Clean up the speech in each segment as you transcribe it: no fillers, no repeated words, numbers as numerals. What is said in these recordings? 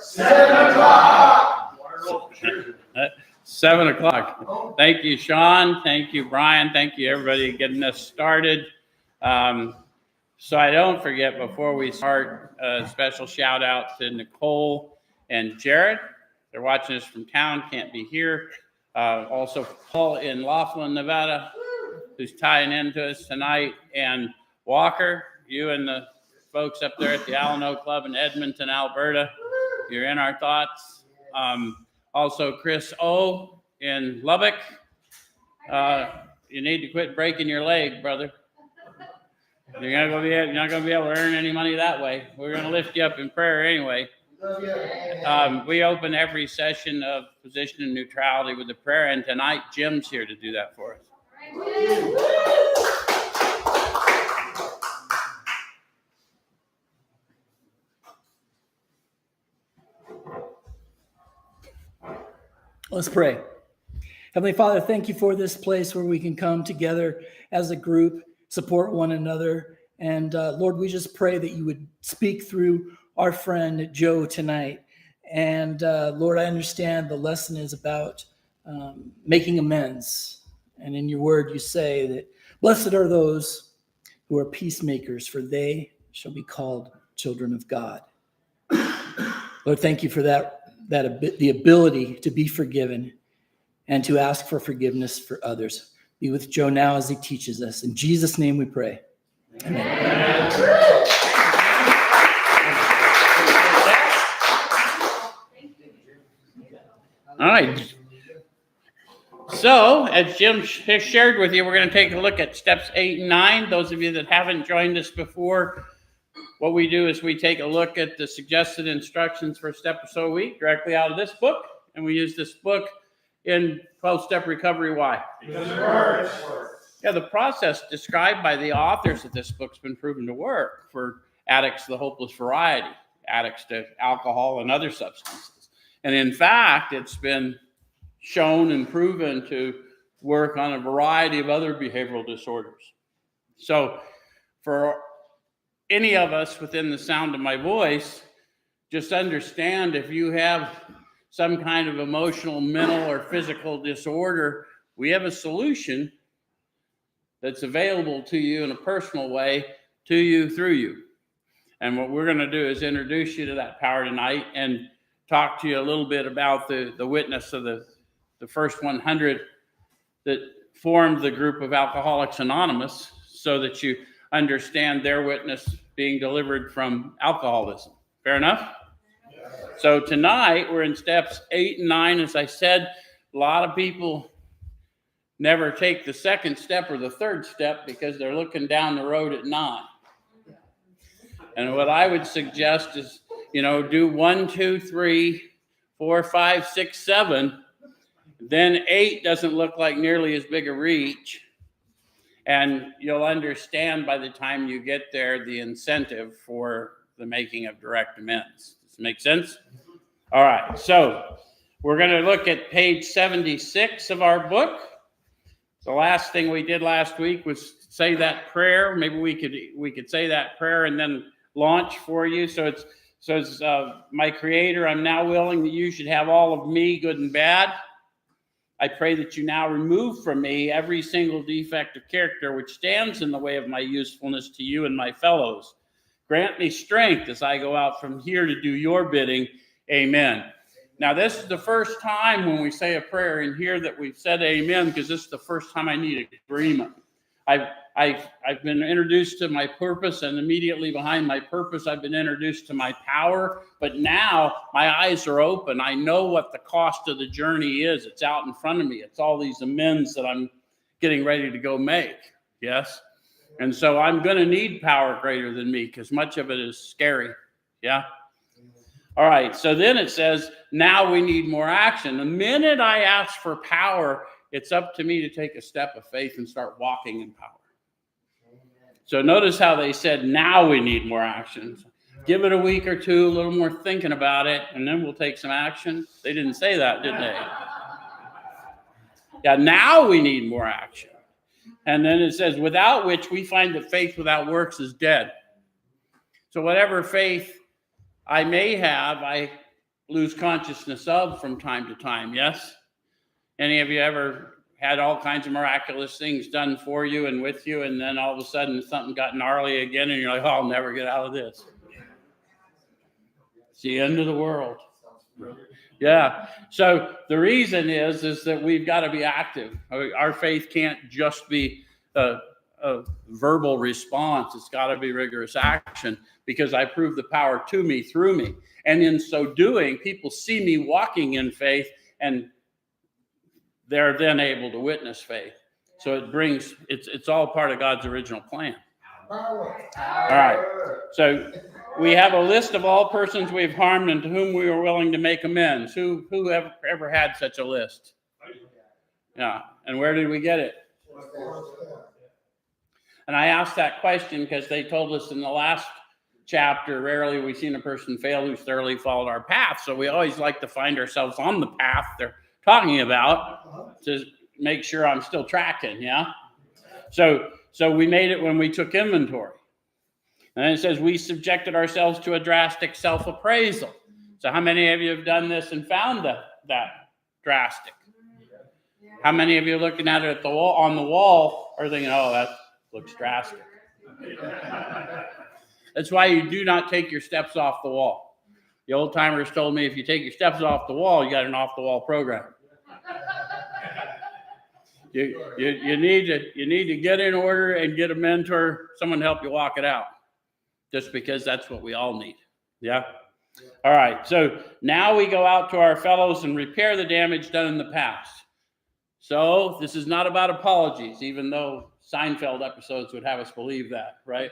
start 7 o'clock. 7 o'clock. Thank you, Sean. Thank you, Brian. Thank you, everybody, getting us started. So I don't forget, before we start, a special shout out to Nicole and Jared. They're watching us from town, can't be here. Also, Paul in Laughlin, Nevada, who's tying into us tonight. And Walker, you and the folks up there at the Alano Club in Edmonton, Alberta, you're in our thoughts. Also, Chris O in Lubbock. You need to quit breaking your leg, brother. You're not going to be able to earn any money that way. We're going to lift you up in prayer anyway. We open every session of Position and Neutrality with a prayer, and tonight Jim's here to do that for us. Let's pray. Heavenly Father, thank you for this place where we can come together as a group, support one another. And Lord, we just pray that you would speak through our friend Joe tonight. And Lord, I understand the lesson is about making amends. And in your word, you say that blessed are those who are peacemakers, for they shall be called children of God. Lord, thank you for the ability to be forgiven and to ask for forgiveness for others. Be with Joe now as he teaches us. In Jesus' name we pray. Amen. All right. So, as Jim has shared with you, we're going to take a look at steps 8 and 9. Those of you that haven't joined us before, what we do is we take a look at the suggested instructions for a step or so a week directly out of this book. And we use this book in 12-Step Recovery. Why? Because it works. Yeah, the process described by the authors of this book's been proven to work for addicts of the hopeless variety, addicts to alcohol and other substances. And in fact, it's been shown and proven to work on a variety of other behavioral disorders. So for any of us within the sound of my voice, just understand if you have some kind of emotional, mental, or physical disorder, we have a solution that's available to you in a personal way, to you, through you. And what we're going to do is introduce you to that power tonight and talk to you a little bit about the witness of the first 100 that formed the group of Alcoholics Anonymous, so that you understand their witness being delivered from alcoholism. Fair enough? So tonight we're in steps 8 and 9. As I said, a lot of people never take the second step or the third step because they're looking down the road at 9. And what I would suggest is, do 1, 2, 3, 4, 5, 6, 7. Then 8 doesn't look like nearly as big a reach. And you'll understand by the time you get there the incentive for the making of direct amends. Does it make sense? All right. So we're going to look at page 76 of our book. The last thing we did last week was say that prayer. Maybe we could say that prayer and then launch for you. So it says, my Creator, I'm now willing that you should have all of me, good and bad. I pray that you now remove from me every single defect of character which stands in the way of my usefulness to you and my fellows. Grant me strength as I go out from here to do your bidding. Amen. Now, this is the first time when we say a prayer in here that we've said amen, because this is the first time I need agreement. I've been introduced to my purpose, and immediately behind my purpose, I've been introduced to my power. But now my eyes are open. I know what the cost of the journey is. It's out in front of me. It's all these amends that I'm getting ready to go make. Yes? And so I'm going to need power greater than me, because much of it is scary. Yeah? All right. So then it says, now we need more action. The minute I ask for power, it's up to me to take a step of faith and start walking in power. So notice how they said, now we need more action. Give it a week or two, a little more thinking about it, and then we'll take some action. They didn't say that, did they? Yeah, now we need more action. And then it says, without which we find that faith without works is dead. So whatever faith I may have, I lose consciousness of from time to time, yes? Any of you ever had all kinds of miraculous things done for you and with you, and then all of a sudden something got gnarly again, and you're like, oh, I'll never get out of this. It's the end of the world. Yeah. So the reason is that we've got to be active. Our faith can't just be a verbal response. It's got to be rigorous action, because I prove the power to me through me. And in so doing, people see me walking in faith, and they're then able to witness faith. So it's all part of God's original plan. All right. So we have a list of all persons we've harmed and to whom we are willing to make amends. Who ever had such a list? Yeah. And where did we get it? And I asked that question because they told us in the last chapter, rarely we've seen a person fail who's thoroughly followed our path. So we always like to find ourselves on the path they're talking about to make sure I'm still tracking. Yeah. So we made it when we took inventory. And then it says we subjected ourselves to a drastic self-appraisal. So how many of you have done this and found that drastic? How many of you are looking at it on the wall are thinking, oh, that looks drastic? That's why you do not take your steps off the wall. The old timers told me if you take your steps off the wall, you got an off-the-wall program. You need to get in order and get a mentor, someone to help you walk it out. Just because that's what we all need. Yeah? All right. So now we go out to our fellows and repair the damage done in the past. So this is not about apologies, even though Seinfeld episodes would have us believe that, right?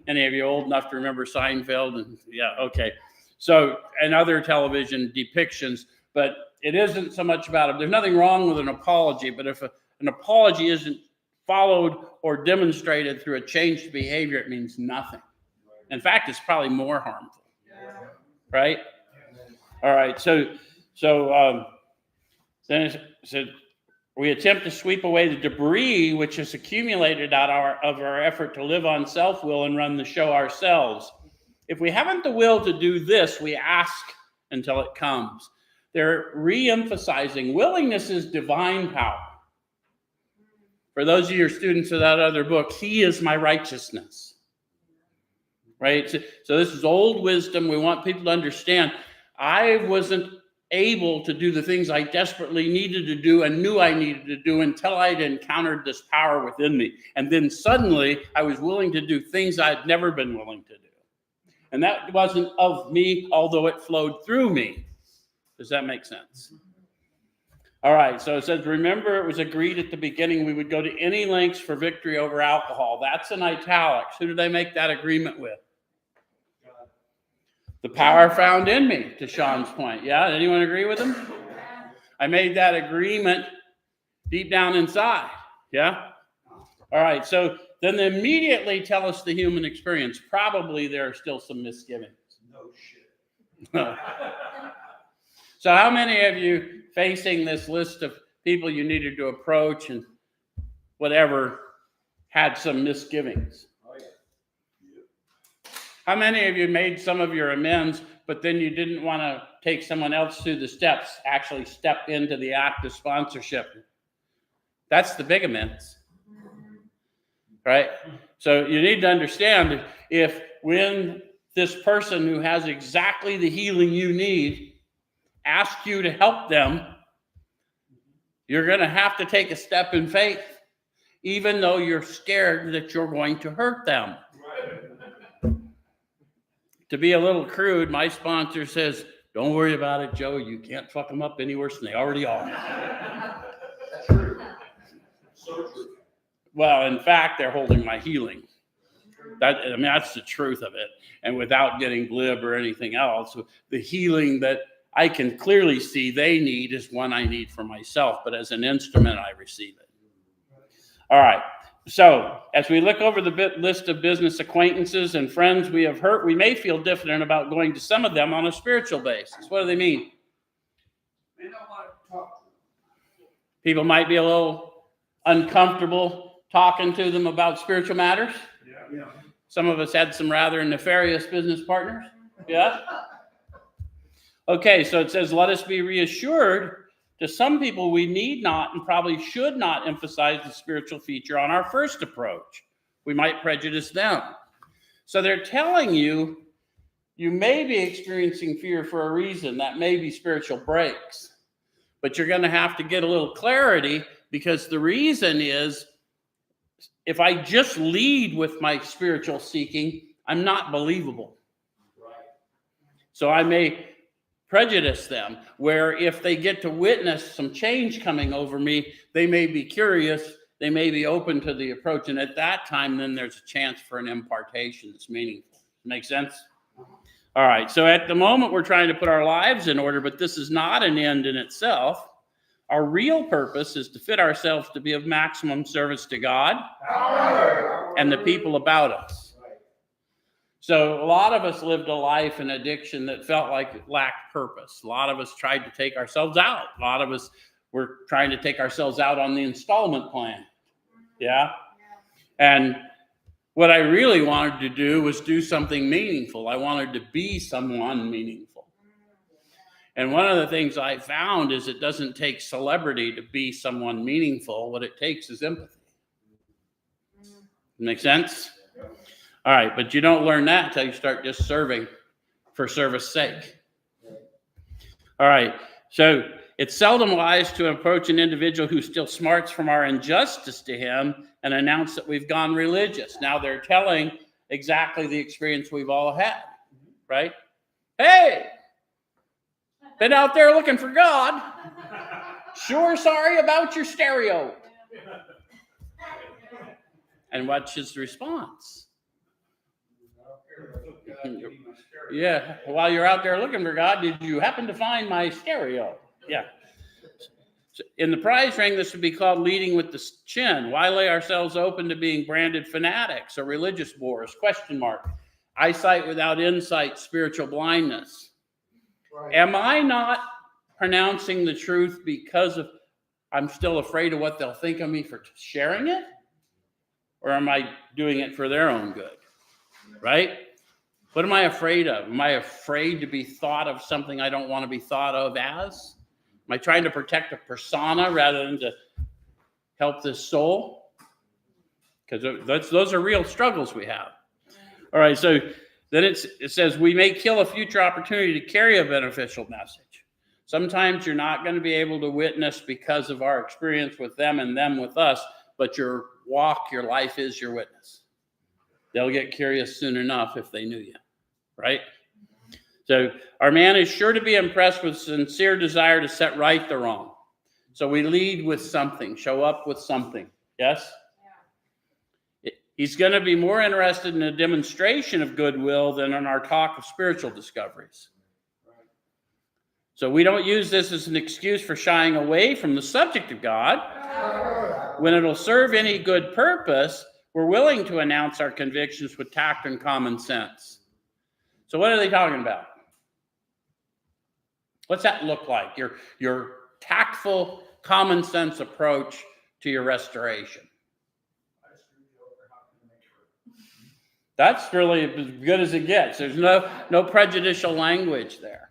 Any of you old enough to remember Seinfeld? And yeah, okay. So, and other television depictions, but it isn't so much about it. There's nothing wrong with an apology, but if an apology isn't followed or demonstrated through a changed behavior, it means nothing. In fact, it's probably more harmful, right? All right. So then it said, we attempt to sweep away the debris which has accumulated out of our effort to live on self-will and run the show ourselves. If we haven't the will to do this, we ask until it comes. They're re-emphasizing willingness is divine power. For those of your students of that other book, He is my righteousness. Right? So this is old wisdom. We want people to understand I wasn't able to do the things I desperately needed to do and knew I needed to do until I'd encountered this power within me. And then suddenly I was willing to do things I'd never been willing to do. And that wasn't of me, although it flowed through me. Does that make sense? All right. So it says, remember, it was agreed at the beginning we would go to any lengths for victory over alcohol. That's in italics. Who did they make that agreement with? The power found in me, to Sean's point. Yeah, anyone agree with him? I made that agreement deep down inside. Yeah? All right, so then they immediately tell us the human experience. Probably there are still some misgivings. No shit. So how many of you facing this list of people you needed to approach and whatever had some misgivings? How many of you made some of your amends, but then you didn't want to take someone else through the steps, actually step into the act of sponsorship? That's the big amends, right? So you need to understand if when this person who has exactly the healing you need asks you to help them, you're going to have to take a step in faith, even though you're scared that you're going to hurt them. To be a little crude, my sponsor says, don't worry about it, Joe. You can't fuck them up any worse than they already are. That's true. So true. Well, in fact, they're holding my healing. That's the truth of it. And without getting glib or anything else, the healing that I can clearly see they need is one I need for myself. But as an instrument, I receive it. All right. So as we look over the list of business acquaintances and friends we have hurt, we may feel diffident about going to some of them on a spiritual basis. What do they mean? They don't want to talk. People might be a little uncomfortable talking to them about spiritual matters. Yeah. Some of us had some rather nefarious business partners. Yeah. Okay, so it says, let us be reassured. To some people, we need not and probably should not emphasize the spiritual feature on our first approach. We might prejudice them. So they're telling you, you may be experiencing fear for a reason. That may be spiritual breaks. But you're going to have to get a little clarity, because the reason is, if I just lead with my spiritual seeking, I'm not believable. So I may prejudice them, where if they get to witness some change coming over me, they may be curious, they may be open to the approach, and at that time, then there's a chance for an impartation that's meaningful. Make sense? All right, so at the moment, we're trying to put our lives in order, but this is not an end in itself. Our real purpose is to fit ourselves to be of maximum service to God and the people about us. So a lot of us lived a life in addiction that felt like it lacked purpose. A lot of us tried to take ourselves out. A lot of us were trying to take ourselves out on the installment plan. Yeah? And what I really wanted to do was do something meaningful. I wanted to be someone meaningful. And one of the things I found is it doesn't take celebrity to be someone meaningful. What it takes is empathy. Make sense? All right, but you don't learn that until you start just serving for service sake. All right, so it's seldom wise to approach an individual who still smarts from our injustice to him and announce that we've gone religious. Now they're telling exactly the experience we've all had, right? Hey, been out there looking for God. Sure sorry about your stereo. And what's his response? Yeah, while you're out there looking for God, did you happen to find my stereo? Yeah. So in the prize ring, this would be called leading with the chin. Why lay ourselves open to being branded fanatics or religious bores? Question mark. Eyesight without insight, spiritual blindness. Right. Am I not pronouncing the truth because of I'm still afraid of what they'll think of me for sharing it? Or am I doing it for their own good? Right? What am I afraid of? Am I afraid to be thought of something I don't want to be thought of as? Am I trying to protect a persona rather than to help this soul? Because those are real struggles we have. All right, so then it says we may kill a future opportunity to carry a beneficial message. Sometimes you're not going to be able to witness because of our experience with them and them with us, but your walk, your life is your witness. They'll get curious soon enough if they knew you, right? So our man is sure to be impressed with sincere desire to set right the wrong. So we lead with something, show up with something. Yes? Yeah. He's going to be more interested in a demonstration of goodwill than in our talk of spiritual discoveries. So we don't use this as an excuse for shying away from the subject of God. When it'll serve any good purpose, we're willing to announce our convictions with tact and common sense. So what are they talking about? What's that look like? Your tactful, common sense approach to your restoration. That's really as good as it gets. There's no prejudicial language there.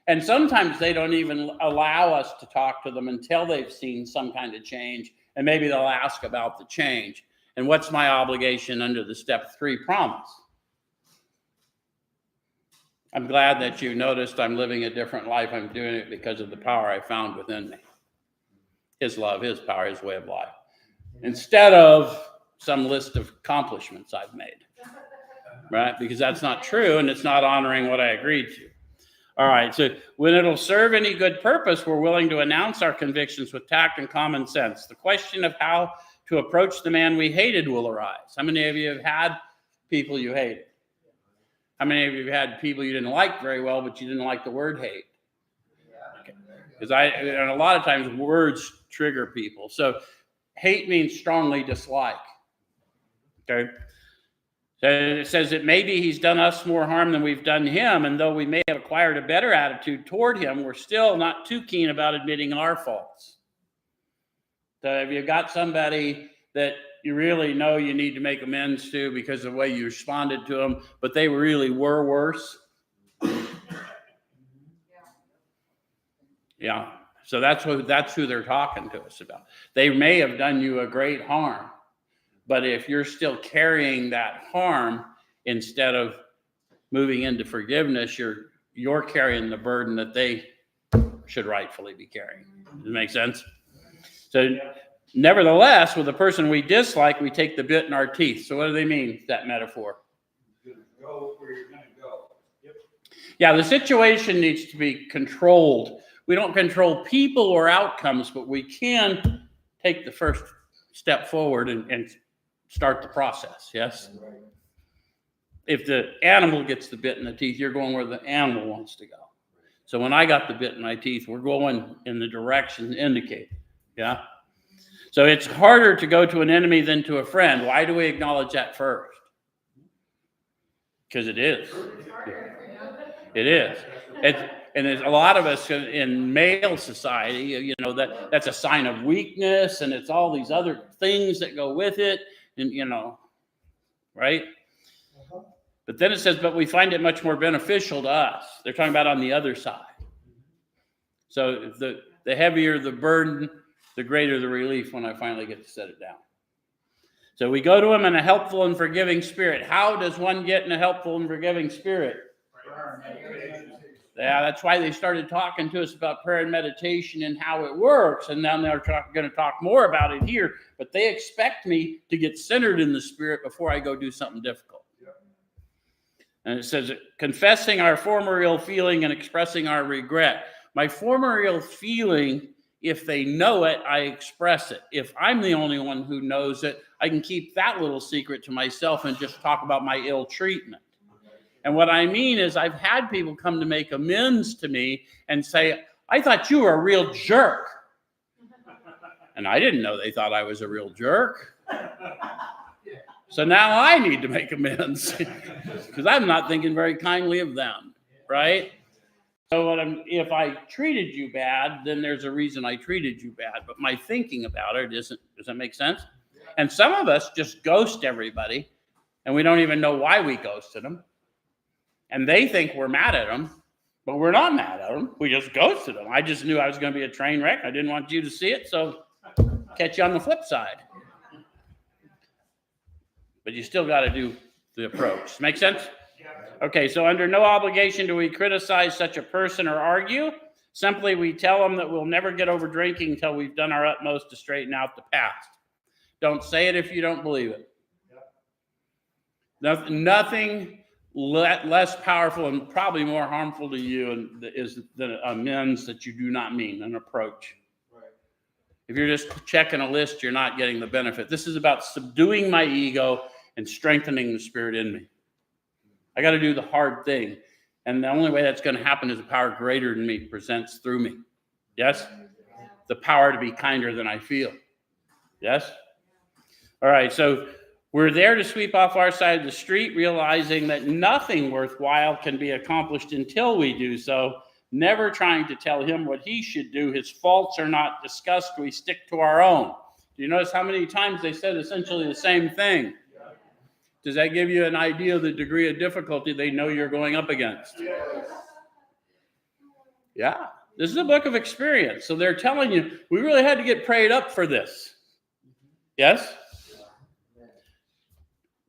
And sometimes they don't even allow us to talk to them until they've seen some kind of change, and maybe they'll ask about the change. And what's my obligation under the step 3 promise? I'm glad that you noticed I'm living a different life. I'm doing it because of the power I found within me. His love, his power, his way of life. Instead of some list of accomplishments I've made. Right? Because that's not true, and it's not honoring what I agreed to. All right, so when it'll serve any good purpose, we're willing to announce our convictions with tact and common sense. The question of how to approach the man we hated will arise. How many of you have had people you hated? How many of you have had people you didn't like very well, but you didn't like the word hate? Because and a lot of times words trigger people. So hate means strongly dislike. Okay? So it says that maybe he's done us more harm than we've done him, and though we may have acquired a better attitude toward him, we're still not too keen about admitting our faults. So if you've got somebody that you really know you need to make amends to because of the way you responded to them, but they really were worse, Yeah. So that's who they're talking to us about. They may have done you a great harm, but if you're still carrying that harm instead of moving into forgiveness, you're carrying the burden that they should rightfully be carrying. Does it make sense? So nevertheless, with a person we dislike, we take the bit in our teeth. So what do they mean, that metaphor? Go where you're going to go. Yeah, the situation needs to be controlled. We don't control people or outcomes, but we can take the first step forward and start the process, yes? If the animal gets the bit in the teeth, you're going where the animal wants to go. So when I got the bit in my teeth, we're going in the direction indicated, yeah? So it's harder to go to an enemy than to a friend. Why do we acknowledge that first? Because it is. It is. And there's a lot of us in male society, that's a sign of weakness, and it's all these other things that go with it, and right? But then it says, but we find it much more beneficial to us. They're talking about on the other side. So the heavier the burden, the greater the relief when I finally get to set it down. So we go to him in a helpful and forgiving spirit. How does one get in a helpful and forgiving spirit? Yeah, that's why they started talking to us about prayer and meditation and how it works. And now they're going to talk more about it here. But they expect me to get centered in the spirit before I go do something difficult. And it says, confessing our former ill feeling and expressing our regret. My former ill feeling, if they know it, I express it. If I'm the only one who knows it, I can keep that little secret to myself and just talk about my ill treatment. And what I mean is I've had people come to make amends to me and say, I thought you were a real jerk. And I didn't know they thought I was a real jerk. So now I need to make amends because I'm not thinking very kindly of them, right? So if I treated you bad, then there's a reason I treated you bad. But my thinking about it isn't. Does that make sense? And some of us just ghost everybody, and we don't even know why we ghosted them. And they think we're mad at them, but we're not mad at them. We just ghosted them. I just knew I was going to be a train wreck. I didn't want you to see it, so catch you on the flip side. But you still got to do the approach. Make sense? Okay, so under no obligation do we criticize such a person or argue. Simply, we tell them that we'll never get over drinking until we've done our utmost to straighten out the past. Don't say it if you don't believe it. Nothing less powerful and probably more harmful to you is the amends that you do not mean, an approach. If you're just checking a list, you're not getting the benefit. This is about subduing my ego and strengthening the spirit in me. I got to do the hard thing. And the only way that's going to happen is a power greater than me presents through me. Yes? The power to be kinder than I feel. Yes? All right, so we're there to sweep off our side of the street, realizing that nothing worthwhile can be accomplished until we do so, never trying to tell him what he should do. His faults are not discussed. We stick to our own. Do you notice how many times they said essentially the same thing? Does that give you an idea of the degree of difficulty they know you're going up against? Yeah, this is a book of experience. So they're telling you, we really had to get prayed up for this. Yes?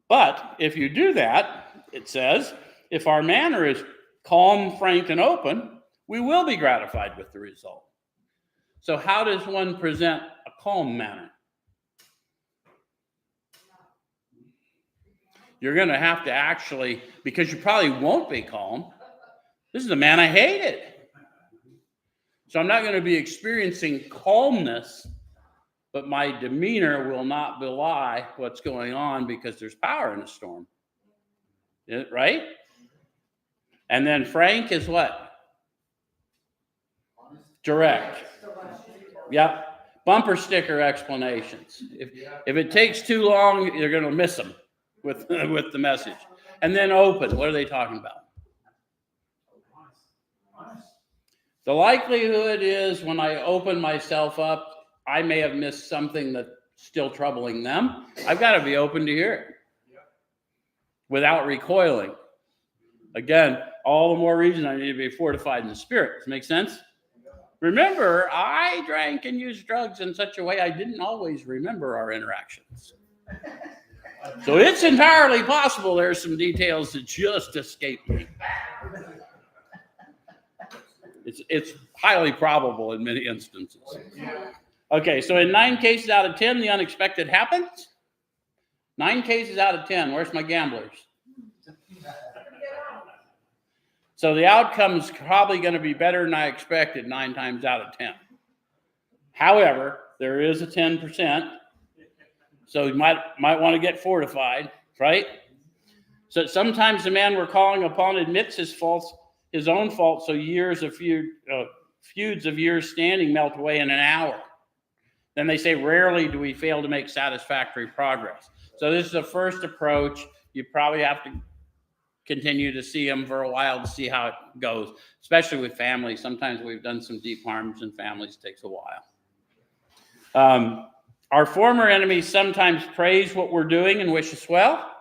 But if you do that, it says, if our manner is calm, frank, and open, we will be gratified with the result. So how does one present a calm manner? You're going to have to actually, because you probably won't be calm. This is a man I hated. So I'm not going to be experiencing calmness, but my demeanor will not belie what's going on because there's power in a storm. Right? And then frank is what? Direct. Yep. Bumper sticker explanations. If it takes too long, you're going to miss them with the message. And then open. What are they talking about? The likelihood is when I open myself up, I may have missed something that's still troubling them. I've got to be open to hear it without recoiling. Again, all the more reason I need to be fortified in the spirit. Does that make sense? Remember, I drank and used drugs in such a way I didn't always remember our interactions. So it's entirely possible there's some details that just escaped me. It's highly probable in many instances. Okay, so in 9 cases out of 10, the unexpected happens. 9 cases out of 10. Where's my gamblers? So the outcome's probably going to be better than I expected 9 times out of 10. However, there is a 10%. So you might want to get fortified, right? So sometimes the man we're calling upon admits his own fault, so feuds of years standing melt away in an hour. Then they say, rarely do we fail to make satisfactory progress. So this is the first approach. You probably have to continue to see them for a while to see how it goes, especially with families. Sometimes we've done some deep harms in families. It takes a while. Our former enemies sometimes praise what we're doing and wish us well.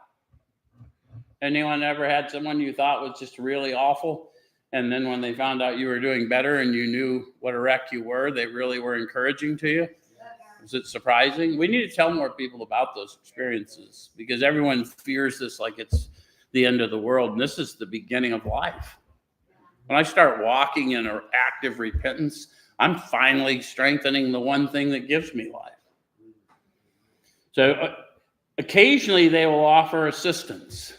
Anyone ever had someone you thought was just really awful, and then when they found out you were doing better and you knew what a wreck you were, they really were encouraging to you? Was it surprising? We need to tell more people about those experiences because everyone fears this like it's the end of the world, and this is the beginning of life. When I start walking in an active repentance, I'm finally strengthening the one thing that gives me life. So occasionally they will offer assistance.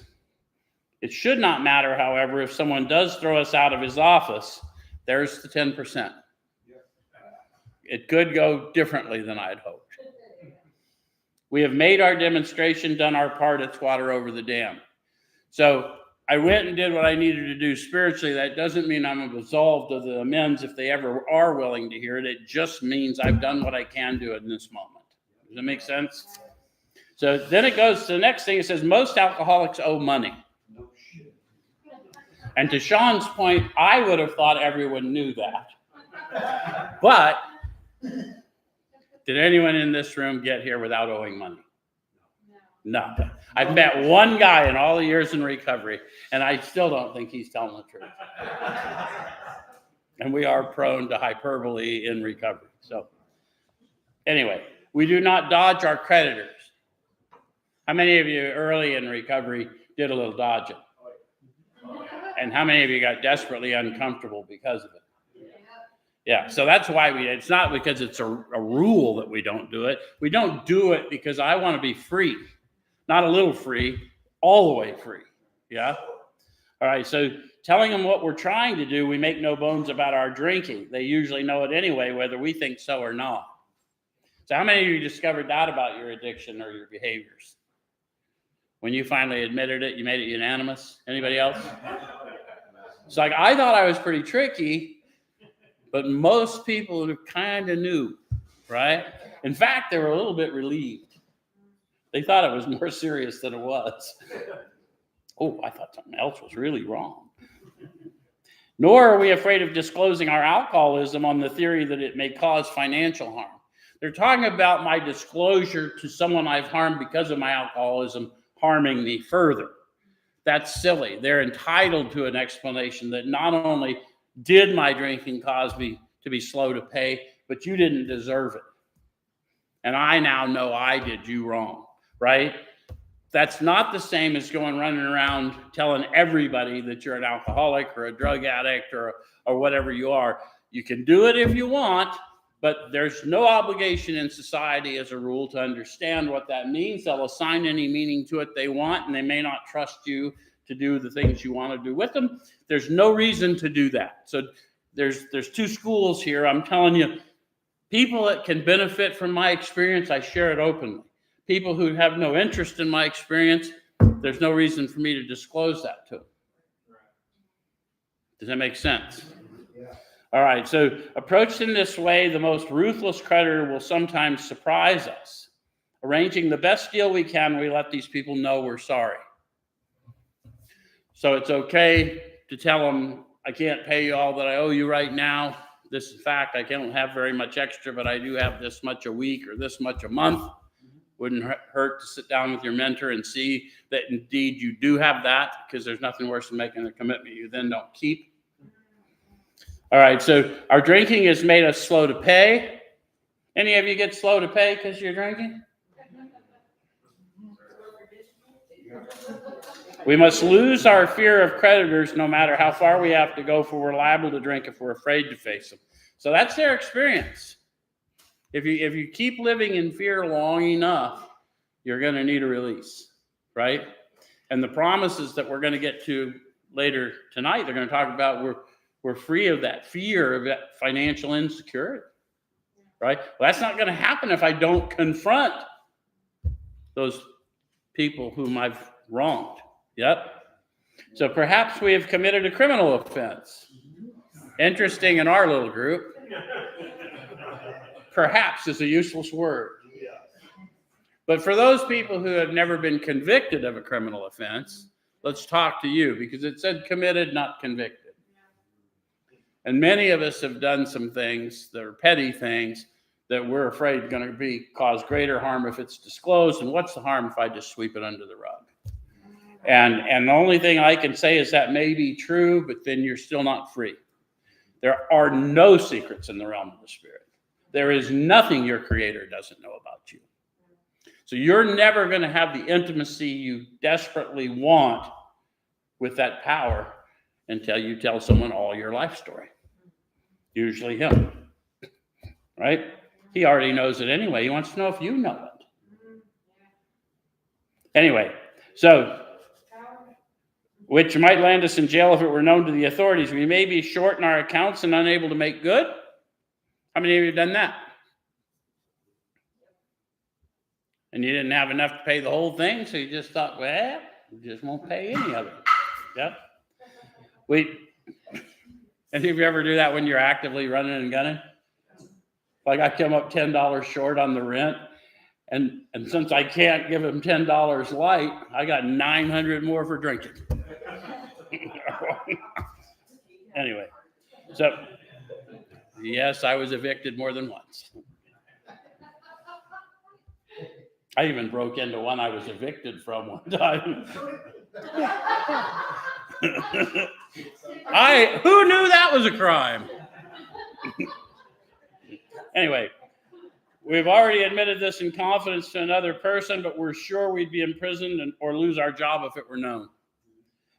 It should not matter, however, if someone does throw us out of his office, there's the 10%. It could go differently than I'd hoped. We have made our demonstration, done our part, it's water over the dam. So I went and did what I needed to do spiritually. That doesn't mean I'm absolved of the amends if they ever are willing to hear it. It just means I've done what I can do in this moment. Does that make sense? So then it goes to the next thing. It says most alcoholics owe money. And to Sean's point, I would have thought everyone knew that. But did anyone in this room get here without owing money? No. I've met one guy in all the years in recovery, and I still don't think he's telling the truth. And we are prone to hyperbole in recovery. So anyway, we do not dodge our creditors. How many of you early in recovery did a little dodging? And how many of you got desperately uncomfortable because of it? Yeah, so that's why it's not because it's a rule that we don't do it. We don't do it because I want to be free. Not a little free, all the way free. Yeah? All right, so telling them what we're trying to do, we make no bones about our drinking. They usually know it anyway, whether we think so or not. So how many of you discovered that about your addiction or your behaviors? When you finally admitted it, you made it unanimous? Anybody else? It's like, I thought I was pretty tricky, but most people kind of knew, right? In fact, they were a little bit relieved. They thought it was more serious than it was. Oh, I thought something else was really wrong. Nor are we afraid of disclosing our alcoholism on the theory that it may cause financial harm. They're talking about my disclosure to someone I've harmed because of my alcoholism harming me further. That's silly. They're entitled to an explanation that not only did my drinking cause me to be slow to pay, but you didn't deserve it. And I now know I did you wrong, right? That's not the same as running around telling everybody that you're an alcoholic or a drug addict or whatever you are. You can do it if you want, but there's no obligation in society as a rule to understand what that means. They'll assign any meaning to it they want, and they may not trust you to do the things you want to do with them. There's no reason to do that. So there's 2 schools here. I'm telling you, people that can benefit from my experience, I share it openly. People who have no interest in my experience, there's no reason for me to disclose that to them. Does that make sense? Yeah. All right, so approached in this way, the most ruthless creditor will sometimes surprise us. Arranging the best deal we can, we let these people know we're sorry. So it's okay to tell them, I can't pay you all that I owe you right now. This, in fact, I don't have very much extra, but I do have this much a week or this much a month. Wouldn't hurt to sit down with your mentor and see that indeed you do have that, because there's nothing worse than making a commitment you then don't keep. All right, so our drinking has made us slow to pay. Any of you get slow to pay because you're drinking? We must lose our fear of creditors no matter how far we have to go, for we're liable to drink if we're afraid to face them. So that's their experience. If you keep living in fear long enough, you're going to need a release, right? And the promises that we're going to get to later tonight, they're going to talk about we're free of that fear of that financial insecurity, right? Well, that's not going to happen if I don't confront those people whom I've wronged. Yep. So perhaps we have committed a criminal offense. Interesting in our little group. Perhaps is a useless word. But for those people who have never been convicted of a criminal offense, let's talk to you, because it said committed, not convicted. And many of us have done some things that are petty things that we're afraid are going to cause greater harm if it's disclosed. And what's the harm if I just sweep it under the rug? And the only thing I can say is that may be true, but then you're still not free. There are no secrets in the realm of the spirit. There is nothing your creator doesn't know about you. So you're never going to have the intimacy you desperately want with that power until you tell someone all your life story. Usually him, right? He already knows it anyway. He wants to know if you know it. Anyway, so, which might land us in jail if it were known to the authorities. We may be short in our accounts and unable to make good. How many of you have done that? And you didn't have enough to pay the whole thing, so you just thought, well, you just won't pay any of it. Yep. Any of you ever do that when you're actively running and gunning? Like I come up $10 short on the rent, and since I can't give him $10 light, I got $900 more for drinking. Anyway, so yes, I was evicted more than once. I even broke into one I was evicted from one time. Who knew that was a crime? Anyway, we've already admitted this in confidence to another person, but we're sure we'd be imprisoned or lose our job if it were known.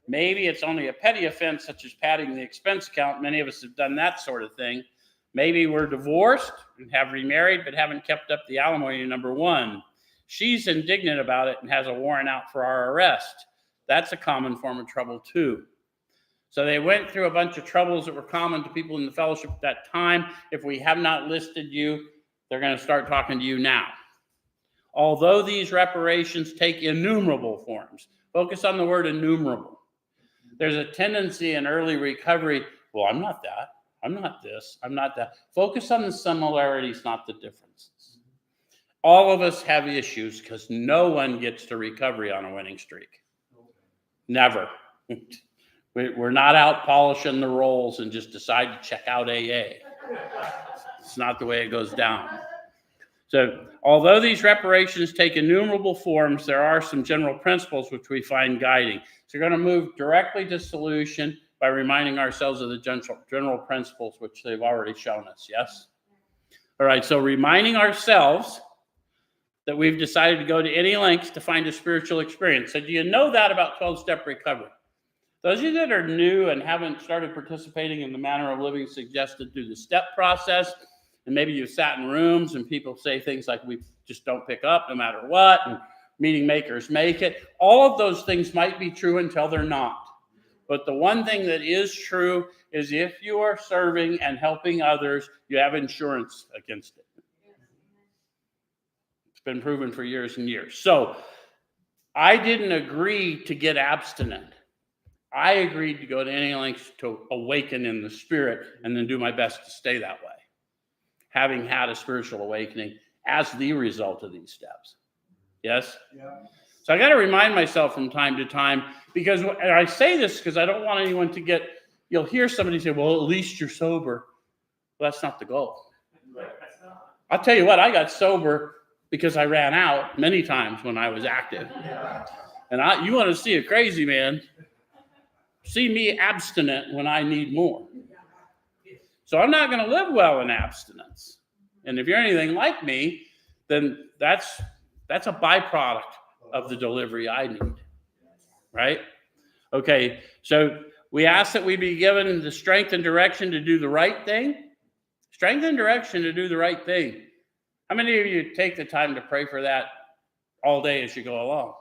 Maybe it's only a petty offense, such as padding the expense account. Many of us have done that sort of thing. Maybe we're divorced and have remarried, but haven't kept up the alimony, number one. She's indignant about it and has a warrant out for our arrest. That's a common form of trouble too. So they went through a bunch of troubles that were common to people in the fellowship at that time. If we have not listed you, they're going to start talking to you now. Although these reparations take innumerable forms, focus on the word innumerable. There's a tendency in early recovery, well, I'm not that, I'm not this, I'm not that. Focus on the similarities, not the differences. All of us have issues because no one gets to recovery on a winning streak. Never. We're not out polishing the rolls and just decide to check out AA. It's not the way it goes down. So, although these reparations take innumerable forms, there are some general principles which we find guiding. So, we're going to move directly to solution by reminding ourselves of the general principles which they've already shown us, yes? All right, so reminding ourselves that we've decided to go to any lengths to find a spiritual experience. So do you know that about 12-step recovery? Those of you that are new and haven't started participating in the manner of living suggested through the step process, and maybe you've sat in rooms and people say things like, we just don't pick up no matter what, and meeting makers make it. All of those things might be true until they're not. But the one thing that is true is if you are serving and helping others, you have insurance against it. Been proven for years and years. So I didn't agree to get abstinent. I agreed to go to any lengths to awaken in the spirit and then do my best to stay that way, having had a spiritual awakening as the result of these steps. Yes? Yeah. So I got to remind myself from time to time, because and I say this because I don't want anyone to get, you'll hear somebody say, well, at least you're sober. Well, that's not the goal. I'll tell you what, I got sober because I ran out many times when I was active. And you want to see a crazy man, see me abstinent when I need more. So I'm not going to live well in abstinence. And if you're anything like me, then that's a byproduct of the delivery I need, right? Okay, so we ask that we be given the strength and direction to do the right thing. Strength and direction to do the right thing. How many of you take the time to pray for that all day as you go along?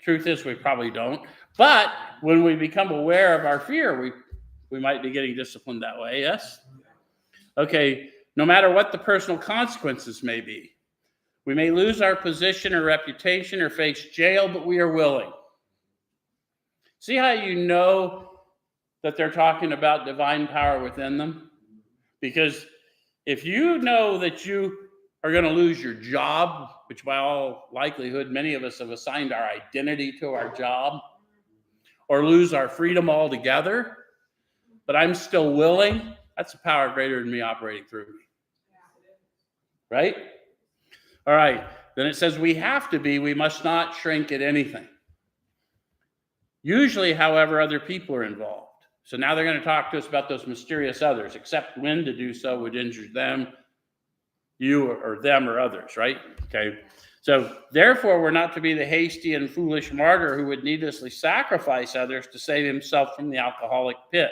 Truth is, we probably don't. But when we become aware of our fear, we might be getting disciplined that way, yes? Okay, no matter what the personal consequences may be. We may lose our position or reputation or face jail, but we are willing. See how you know that they're talking about divine power within them? Because if you know that you are going to lose your job, which by all likelihood, many of us have assigned our identity to our job, or lose our freedom altogether, but I'm still willing, that's a power greater than me operating through me. Right? All right. Then it says we must not shrink at anything. Usually, however, other people are involved. So now they're going to talk to us about those mysterious others, except when to do so would injure them, you or them or others, right? Okay. So therefore, we're not to be the hasty and foolish martyr who would needlessly sacrifice others to save himself from the alcoholic pit.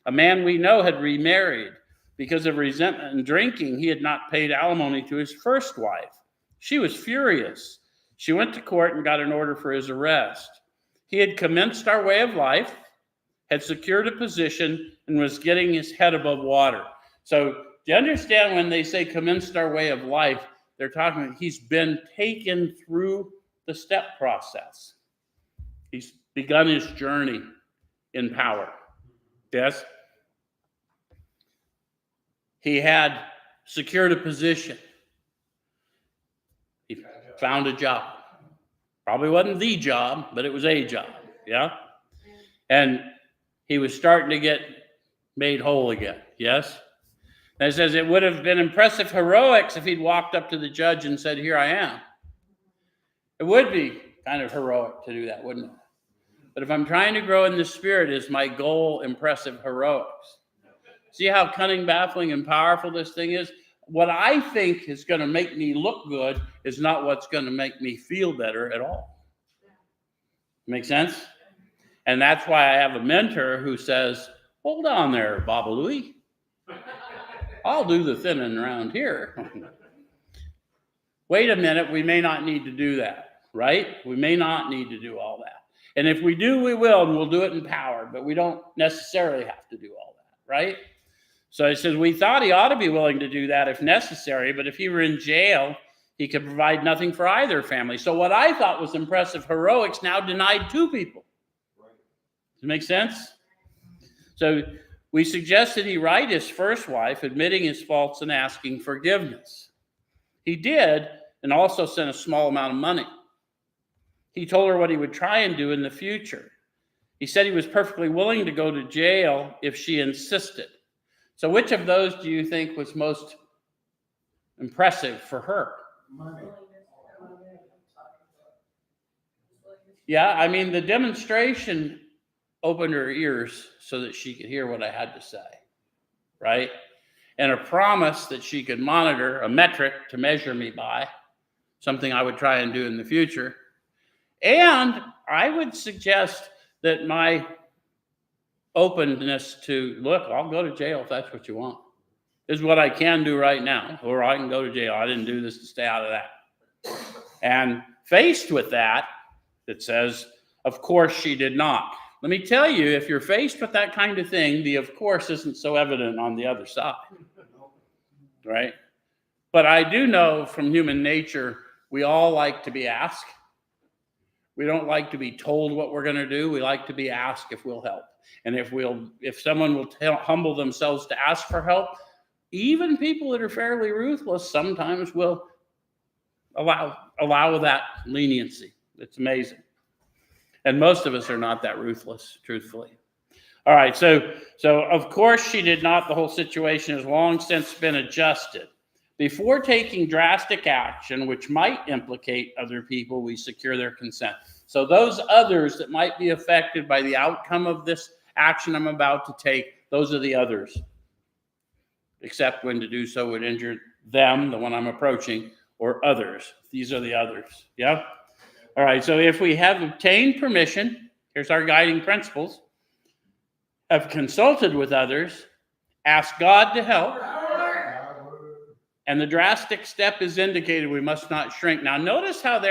A man we know had remarried. Because of resentment and drinking, he had not paid alimony to his first wife. She was furious. She went to court and got an order for his arrest. He had commenced our way of life, had secured a position, and was getting his head above water. So do you understand when they say commenced our way of life, they're talking about he's been taken through the step process. He's begun his journey in power. Yes? He had secured a position. He found a job. Probably wasn't the job, but it was a job. Yeah? And he was starting to get made whole again. Yes? And it says it would have been impressive heroics if he'd walked up to the judge and said, "Here I am." It would be kind of heroic to do that, wouldn't it? But if I'm trying to grow in the Spirit, is my goal impressive heroics? See how cunning, baffling, and powerful this thing is? What I think is going to make me look good is not what's going to make me feel better at all. Make sense? And that's why I have a mentor who says, "Hold on there, Baba Louie. I'll do the thinning around here." Wait a minute, we may not need to do that, right? We may not need to do all that. And if we do, we will, and we'll do it in power, but we don't necessarily have to do all that, right? So it says, we thought he ought to be willing to do that if necessary, but if he were in jail, he could provide nothing for either family. So what I thought was impressive heroics now denied two people. Does it make sense? So we suggested he write his first wife, admitting his faults and asking forgiveness. He did, and also sent a small amount of money. He told her what he would try and do in the future. He said he was perfectly willing to go to jail if she insisted. So which of those do you think was most impressive for her? Money. Yeah, I mean, the demonstration opened her ears so that she could hear what I had to say, right? And a promise that she could monitor, a metric to measure me by, something I would try and do in the future. And I would suggest that my openness to, look, I'll go to jail if that's what you want. This is what I can do right now, or I can go to jail. I didn't do this to stay out of that. And faced with that, it says, of course she did not. Let me tell you, if you're faced with that kind of thing, the of course isn't so evident on the other side, right? But I do know from human nature, we all like to be asked. We don't like to be told what we're going to do. We like to be asked if we'll help. And if someone will humble themselves to ask for help, even people that are fairly ruthless sometimes will allow that leniency. It's amazing. And most of us are not that ruthless, truthfully. All right, so of course she did not. The whole situation has long since been adjusted. Before taking drastic action, which might implicate other people, we secure their consent. So those others that might be affected by the outcome of this action I'm about to take, those are the others. except when to do so would injure them, the one I'm approaching, or others. These are the others. Yeah? All right, so if we have obtained permission, here's our guiding principles, have consulted with others, ask God to help, and the drastic step is indicated, we must not shrink. Now, notice how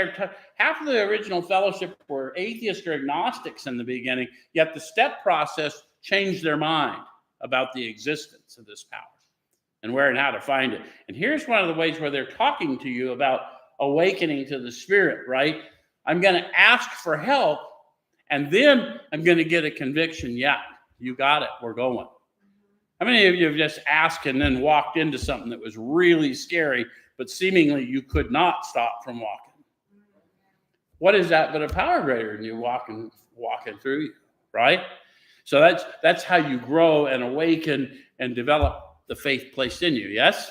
half of the original fellowship were atheists or agnostics in the beginning, yet the step process changed their mind about the existence of this power and where and how to find it. And here's one of the ways where they're talking to you about awakening to the Spirit, right? I'm going to ask for help, and then I'm going to get a conviction. Yeah, you got it. We're going. How many of you have just asked and then walked into something that was really scary, but seemingly you could not stop from walking? What is that but a power greater than you walking through you, right? So that's how you grow and awaken and develop the faith placed in you, yes?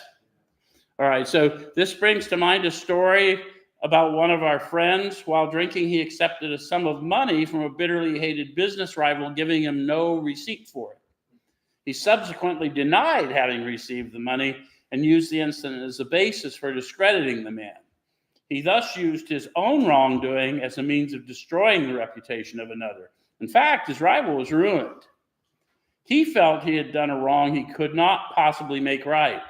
All right, so this brings to mind a story about one of our friends. While drinking, he accepted a sum of money from a bitterly hated business rival, giving him no receipt for it. He subsequently denied having received the money and used the incident as a basis for discrediting the man. He thus used his own wrongdoing as a means of destroying the reputation of another. In fact, his rival was ruined. He felt he had done a wrong he could not possibly make right.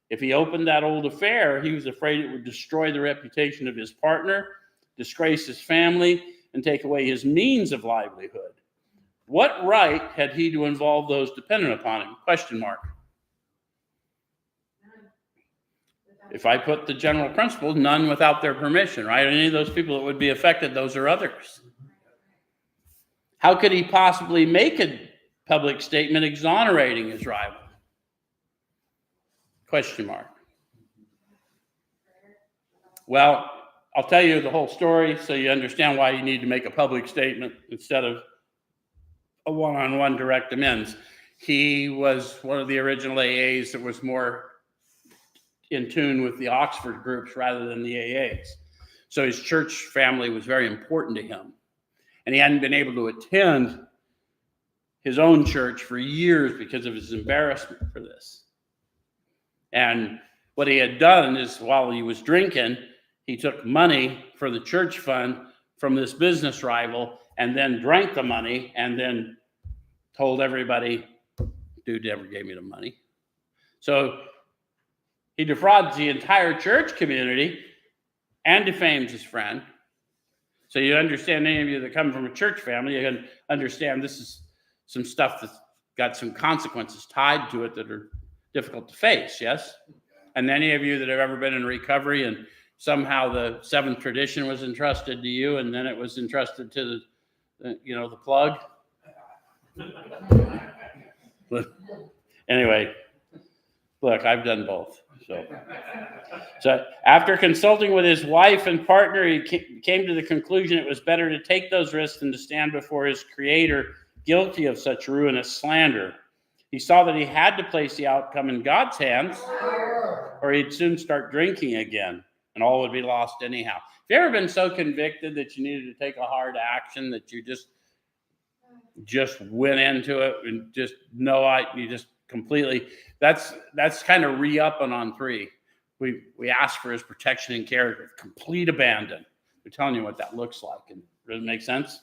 If he opened that old affair, he was afraid it would destroy the reputation of his partner, disgrace his family, and take away his means of livelihood. What right had he to involve those dependent upon him? Question mark. If I put the general principles, none without their permission, right? Any of those people that would be affected, those are others. How could he possibly make a public statement exonerating his rival? Question mark. Well, I'll tell you the whole story so you understand why you need to make a public statement instead of a one-on-one direct amends. He was one of the original AAs that was more in tune with the Oxford groups rather than the AAs. So his church family was very important to him. And he hadn't been able to attend his own church for years because of his embarrassment for this. And what he had done is, while he was drinking, he took money for the church fund from this business rival and then drank the money and then told everybody, dude never gave me the money. So he defrauds the entire church community and defames his friend. So you understand, any of you that come from a church family, you can understand this is some stuff that's got some consequences tied to it that are difficult to face, yes? And any of you that have ever been in recovery and somehow the seventh tradition was entrusted to you and then it was entrusted to the plug. But anyway, look, I've done both. So after consulting with his wife and partner, he came to the conclusion it was better to take those risks than to stand before his creator guilty of such ruinous slander. He saw that he had to place the outcome in God's hands, or he'd soon start drinking again, and all would be lost anyhow. Have you ever been so convicted that you needed to take a hard action that you just went into it and you just completely, that's kind of re-upping on 3. We ask for his protection and care, complete abandon. We're telling you what that looks like. And does it make sense?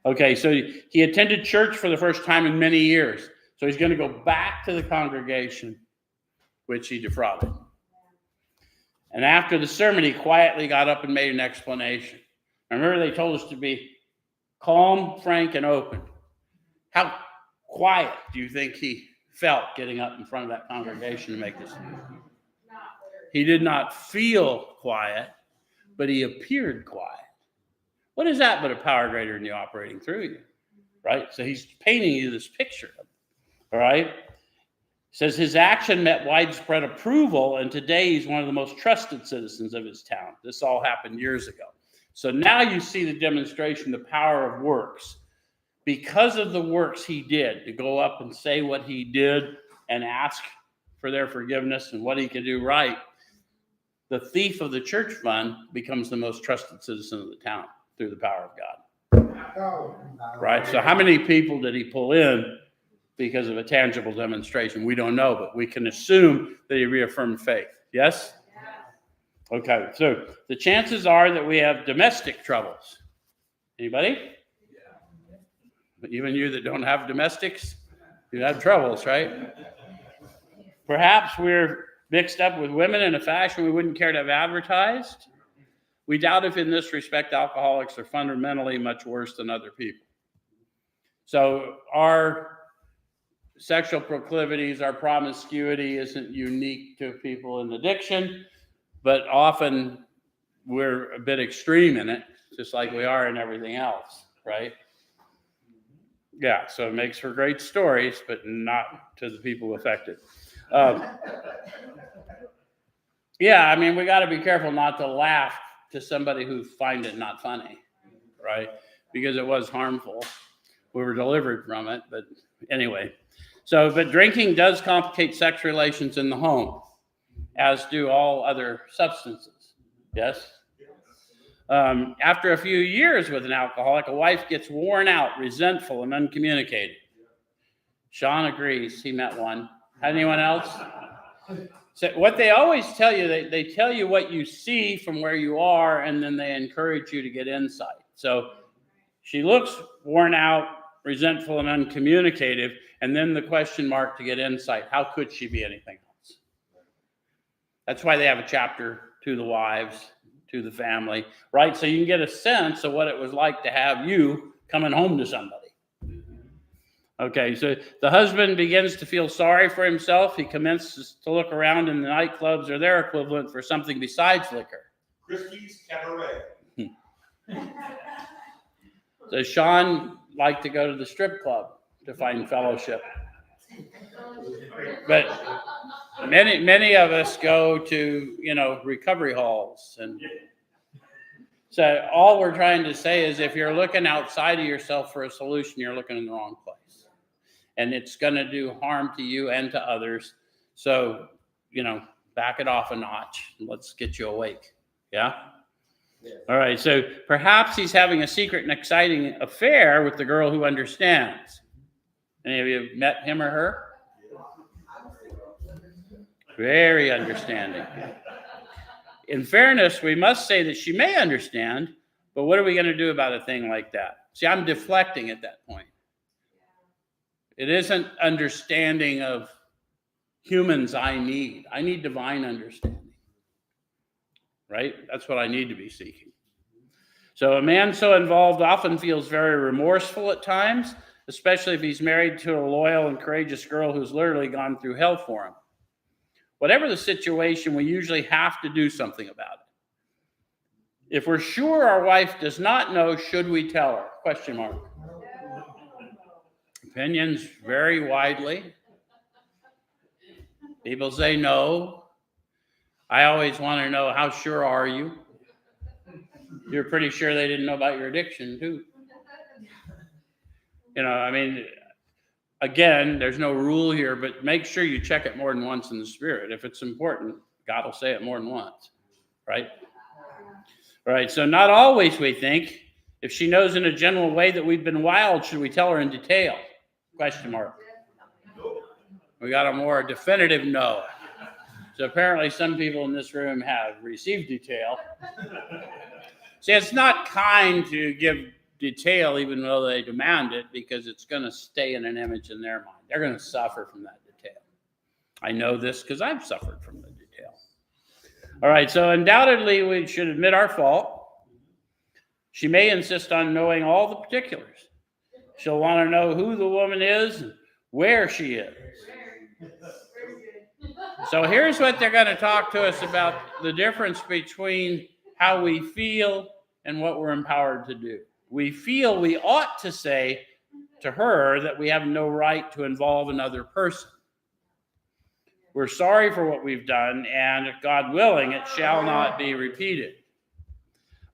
Okay, so he attended church for the first time in many years. So he's going to go back to the congregation, which he defrauded. And after the sermon, he quietly got up and made an explanation. I remember they told us to be calm, frank, and open. How quiet do you think he felt getting up in front of that congregation to make this? He did not feel quiet, but he appeared quiet. What is that but a power greater than you operating through you? Right? So he's painting you this picture. All right? Says his action met widespread approval, and today he's one of the most trusted citizens of his town. This all happened years ago. So now you see the demonstration, the power of works. Because of the works he did, to go up and say what he did and ask for their forgiveness and what he could do right, the thief of the church fund becomes the most trusted citizen of the town through the power of God. Right? So how many people did he pull in because of a tangible demonstration. We don't know, but we can assume that he reaffirmed faith. Yes? Okay, so the chances are that we have domestic troubles. Anybody? Even you that don't have domestics, you have troubles, right? Perhaps we're mixed up with women in a fashion we wouldn't care to have advertised. We doubt if in this respect alcoholics are fundamentally much worse than other people. So our sexual proclivities, our promiscuity isn't unique to people in addiction, but often we're a bit extreme in it, just like we are in everything else, right? Yeah, so it makes for great stories, but not to the people affected. Yeah, I mean, we got to be careful not to laugh to somebody who finds it not funny, right? Because it was harmful. We were delivered from it, but anyway. But drinking does complicate sex relations in the home, as do all other substances. Yes? After a few years with an alcoholic, a wife gets worn out, resentful, and uncommunicated. Sean agrees. He met one. Anyone else? So what they always tell you, they tell you what you see from where you are, and then they encourage you to get insight. So she looks worn out, resentful, and uncommunicative, and then the question mark to get insight. How could she be anything else? That's why they have a chapter to the wives, to the family, right? So you can get a sense of what it was like to have you coming home to somebody. Okay, so the husband begins to feel sorry for himself. He commences to look around in the nightclubs or their equivalent for something besides liquor. Christie's Cabaret. So Sean liked to go to the strip club to find fellowship. But many of us go to, recovery halls. And so all we're trying to say is if you're looking outside of yourself for a solution, you're looking in the wrong place. And it's going to do harm to you and to others. So, back it off a notch. Let's get you awake. Yeah? All right. So perhaps he's having a secret and exciting affair with the girl who understands. Any of you met him or her? Very understanding. In fairness, we must say that she may understand, but what are we going to do about a thing like that? See, I'm deflecting at that point. It isn't understanding of humans I need. I need divine understanding. Right? That's what I need to be seeking. So a man so involved often feels very remorseful at times, especially if he's married to a loyal and courageous girl who's literally gone through hell for him. Whatever the situation, we usually have to do something about it. If we're sure our wife does not know, should we tell her? Question mark. Opinions vary widely. People say no. I always want to know, how sure are you? You're pretty sure they didn't know about your addiction, too. Again, there's no rule here, but make sure you check it more than once in the spirit. If it's important, God will say it more than once, right? All right, so not always we think. If she knows in a general way that we've been wild, should we tell her in detail? Question mark. We got a more definitive no. So apparently some people in this room have received detail. See, it's not kind to give detail even though they demand it, because it's going to stay in an image in their mind. They're going to suffer from that detail. I know this because I've suffered from the detail. All right, so undoubtedly we should admit our fault. She may insist on knowing all the particulars. She'll want to know who the woman is and where she is. So here's what they're going to talk to us about: the difference between how we feel and what we're empowered to do. We feel we ought to say to her that we have no right to involve another person. We're sorry for what we've done, and if God willing, it shall not be repeated.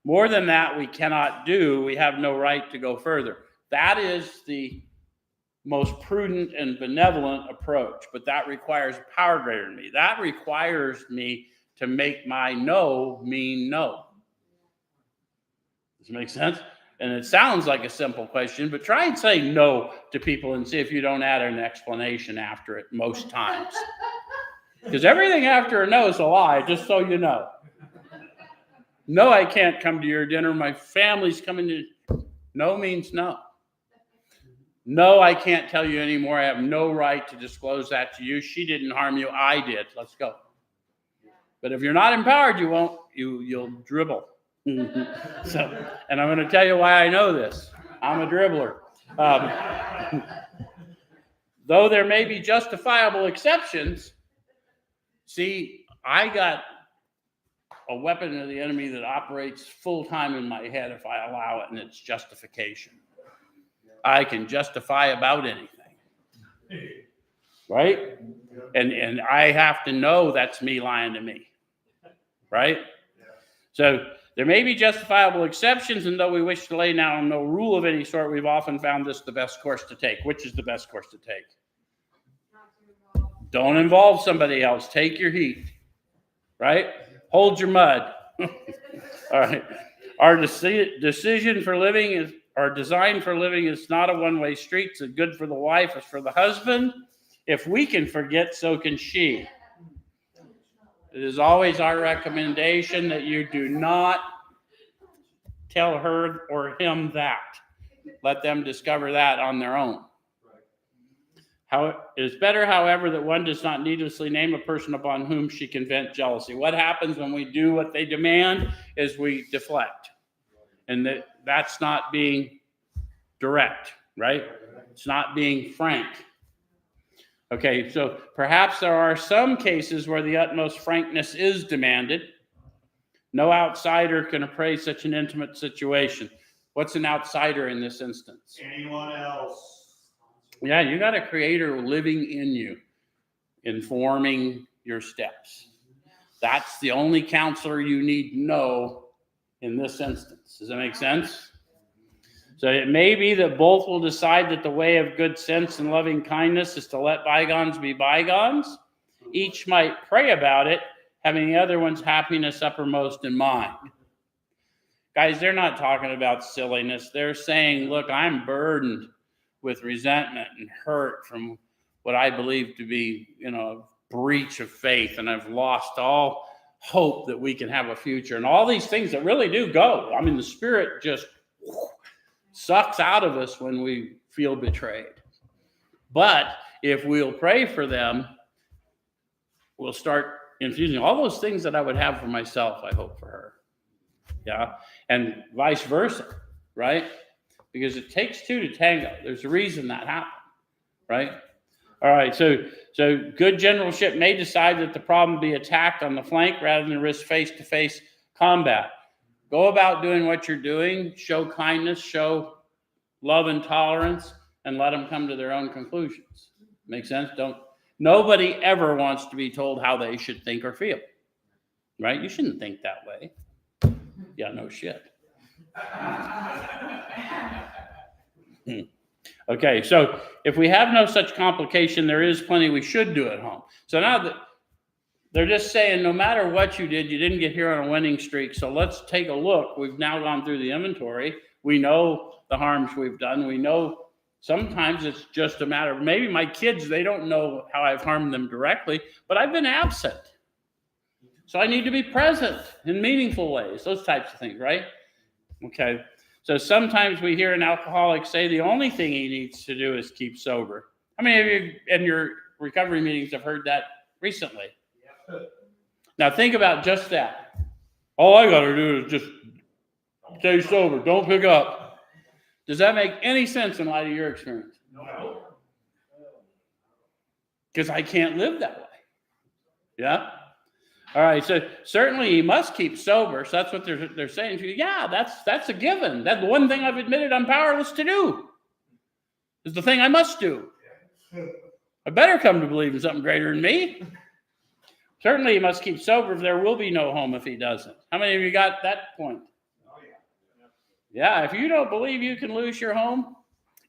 More than that, we cannot do. We have no right to go further. That is the most prudent and benevolent approach, but that requires power greater than me. That requires me to make my no mean no. Does it make sense? And it sounds like a simple question, but try and say no to people and see if you don't add an explanation after it most times. Because everything after a no is a lie, just so you know. No, I can't come to your dinner. My family's coming to. No means no. No, I can't tell you anymore. I have no right to disclose that to you. She didn't harm you. I did. Let's go. But if you're not empowered, you won't. You'll dribble. So, and I'm going to tell you why I know this. I'm a dribbler. Though there may be justifiable exceptions, see, I got a weapon of the enemy that operates full time in my head if I allow it, and it's justification. I can justify about anything, right? And I have to know that's me lying to me, right? So there may be justifiable exceptions, and though we wish to lay down no rule of any sort, we've often found this the best course to take. Which is the best course to take? Don't involve somebody else. Take your heat, right? Hold your mud. All right. Our decision for living is, our design for living is not a one-way street. It's good for the wife, it's for the husband. If we can forget, so can she. It is always our recommendation that you do not tell her or him that. Let them discover that on their own. It is better, however, that one does not needlessly name a person upon whom she can vent jealousy. What happens when we do what they demand is we deflect. And that's not being direct, right? It's not being frank. Okay, so perhaps there are some cases where the utmost frankness is demanded. No outsider can appraise such an intimate situation. What's an outsider in this instance? Anyone else? Yeah, you got a creator living in you, informing your steps. That's the only counselor you need to know in this instance. Does that make sense? So it may be that both will decide that the way of good sense and loving kindness is to let bygones be bygones. Each might pray about it, having the other one's happiness uppermost in mind. Guys, they're not talking about silliness. They're saying, look, I'm burdened with resentment and hurt from what I believe to be, a breach of faith, and I've lost all hope that we can have a future, and all these things that really do go. I mean, the Spirit just sucks out of us when we feel betrayed. But if we'll pray for them, we'll start infusing all those things that I would have for myself, I hope for her. Yeah, and vice versa, right? Because it takes two to tango. There's a reason that happened, right? All right, so good generalship may decide that the problem be attacked on the flank rather than risk face-to-face combat. Go about doing what you're doing, show kindness, show love and tolerance, and let them come to their own conclusions. Make sense? Nobody ever wants to be told how they should think or feel, right? You shouldn't think that way. Yeah, no shit. Okay, so if we have no such complication, there is plenty we should do at home. So now that they're just saying, no matter what you did, you didn't get here on a winning streak. So let's take a look. We've now gone through the inventory. We know the harms we've done. We know sometimes it's just a matter of maybe my kids, they don't know how I've harmed them directly, but I've been absent. So I need to be present in meaningful ways, those types of things, right? Okay. So sometimes we hear an alcoholic say the only thing he needs to do is keep sober. How many of you in your recovery meetings have heard that recently? Yeah. Now think about just that. All I got to do is just stay sober. Don't pick up. Does that make any sense in light of your experience? No. Because I can't live that way. Yeah? All right, so certainly he must keep sober. So that's what they're saying. Yeah, that's a given. That's the one thing I've admitted I'm powerless to do. Is the thing I must do. I better come to believe in something greater than me. Certainly he must keep sober. There will be no home if he doesn't. How many of you got that point? Yeah, if you don't believe you can lose your home,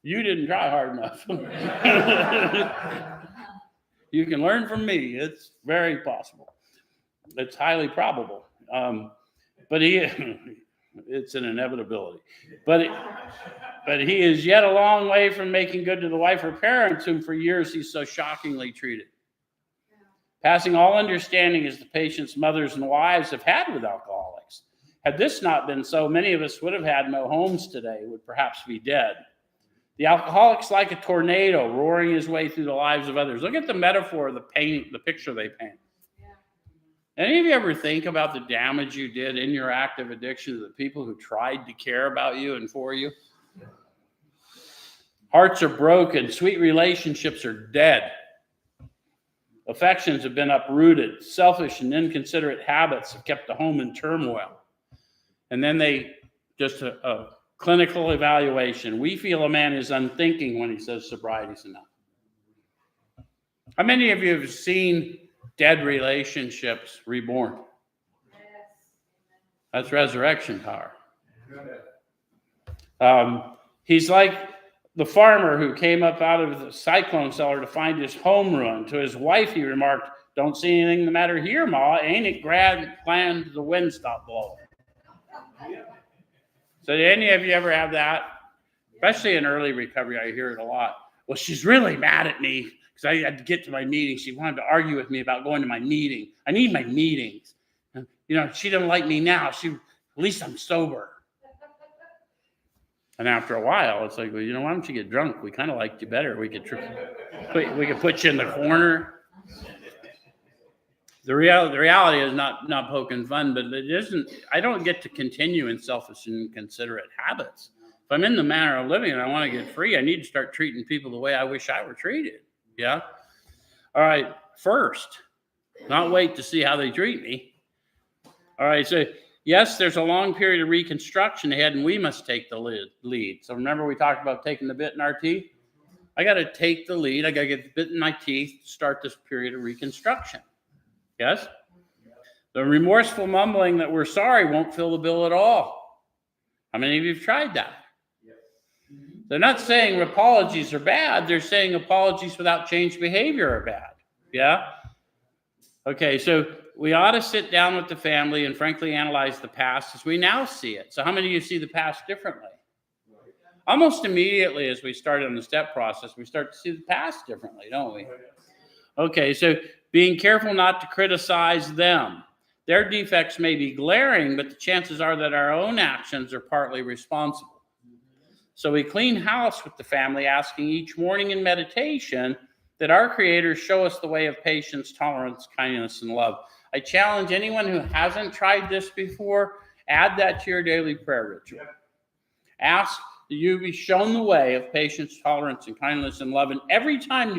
you didn't try hard enough. You can learn from me. It's very possible. It's highly probable. But It's an inevitability. But he is yet a long way from making good to the wife or parents whom for years he's so shockingly treated. Passing all understanding as the patient's mothers and wives have had with alcoholics. Had this not been so, many of us would have had no homes today, would perhaps be dead. The alcoholic's like a tornado roaring his way through the lives of others. Look at the metaphor of the picture they paint. Any of you ever think about the damage you did in your active addiction to the people who tried to care about you and for you? Hearts are broken. Sweet relationships are dead. Affections have been uprooted. Selfish and inconsiderate habits have kept the home in turmoil. And then a clinical evaluation. We feel a man is unthinking when he says sobriety's enough. How many of you have seen dead relationships reborn? That's resurrection power. He's like the farmer who came up out of the cyclone cellar to find his home ruined. To his wife, he remarked, "Don't see anything the matter here, Ma. Ain't it glad the wind stopped blowing?" So did any of you ever have that? Especially in early recovery, I hear it a lot. Well, she's really mad at me because I had to get to my meeting. She wanted to argue with me about going to my meeting. I need my meetings. And, she doesn't like me now. At least I'm sober. And after a while, it's like, well, why don't you get drunk? We kind of liked you better. We could put you in the corner. The reality is not poking fun, but it isn't. I don't get to continue in selfish and inconsiderate habits. If I'm in the manner of living and I want to get free, I need to start treating people the way I wish I were treated. Yeah. All right. First, not wait to see how they treat me. All right. So yes, there's a long period of reconstruction ahead, and we must take the lead. So remember, we talked about taking the bit in our teeth. I got to take the lead. I got to get the bit in my teeth to start this period of reconstruction. Yes? The remorseful mumbling that we're sorry won't fill the bill at all. How many of you have tried that? They're not saying apologies are bad. They're saying apologies without changed behavior are bad. Yeah? Okay, so we ought to sit down with the family and frankly analyze the past as we now see it. So how many of you see the past differently? Almost immediately as we start on the step process, we start to see the past differently, don't we? Okay, so being careful not to criticize them. Their defects may be glaring, but the chances are that our own actions are partly responsible. So we clean house with the family, asking each morning in meditation that our Creator show us the way of patience, tolerance, kindness, and love. I challenge anyone who hasn't tried this before, add that to your daily prayer ritual. Ask that you be shown the way of patience, tolerance, and kindness, and love. And every time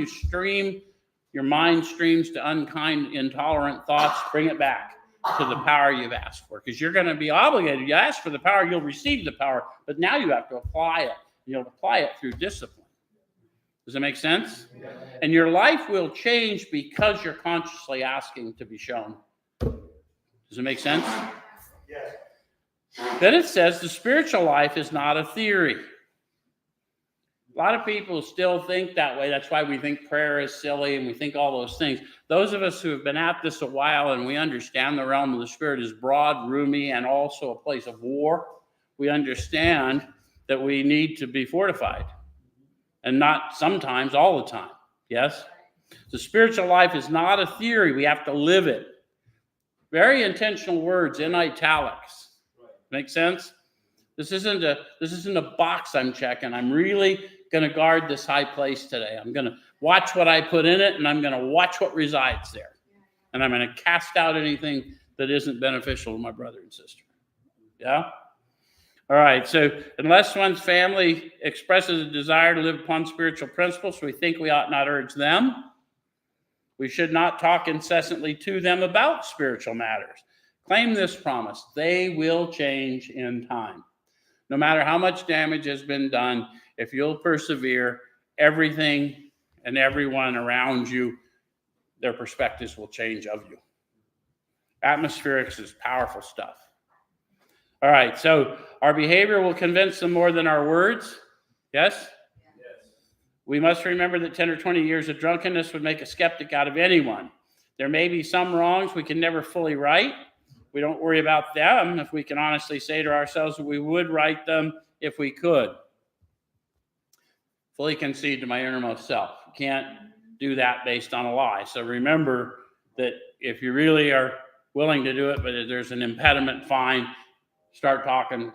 your mind streams to unkind, intolerant thoughts, bring it back to the power you've asked for. Because you're going to be obligated. You ask for the power, you'll receive the power. But now you have to apply it. You'll apply it through discipline. Does that make sense? And your life will change because you're consciously asking to be shown. Does it make sense? Yes. Then it says the spiritual life is not a theory. A lot of people still think that way. That's why we think prayer is silly and we think all those things. Those of us who have been at this a while and we understand the realm of the spirit is broad, roomy, and also a place of war, we understand that we need to be fortified. And not sometimes, all the time. Yes? The spiritual life is not a theory. We have to live it. Very intentional words in italics. Make sense? This isn't a box I'm checking. I'm really going to guard this high place today. I'm going to watch what I put in it, and I'm going to watch what resides there. And I'm going to cast out anything that isn't beneficial to my brother and sister. Yeah? All right, so unless one's family expresses a desire to live upon spiritual principles, we think we ought not urge them. We should not talk incessantly to them about spiritual matters. Claim this promise: they will change in time. No matter how much damage has been done, if you'll persevere, everything and everyone around you, their perspectives will change of you. Atmospherics is powerful stuff. All right, so our behavior will convince them more than our words. Yes? Yes. We must remember that 10 or 20 years of drunkenness would make a skeptic out of anyone. There may be some wrongs we can never fully right. We don't worry about them if we can honestly say to ourselves that we would write them if we could. Fully concede to my innermost self. You can't do that based on a lie. So remember that if you really are willing to do it, but if there's an impediment, fine, start talking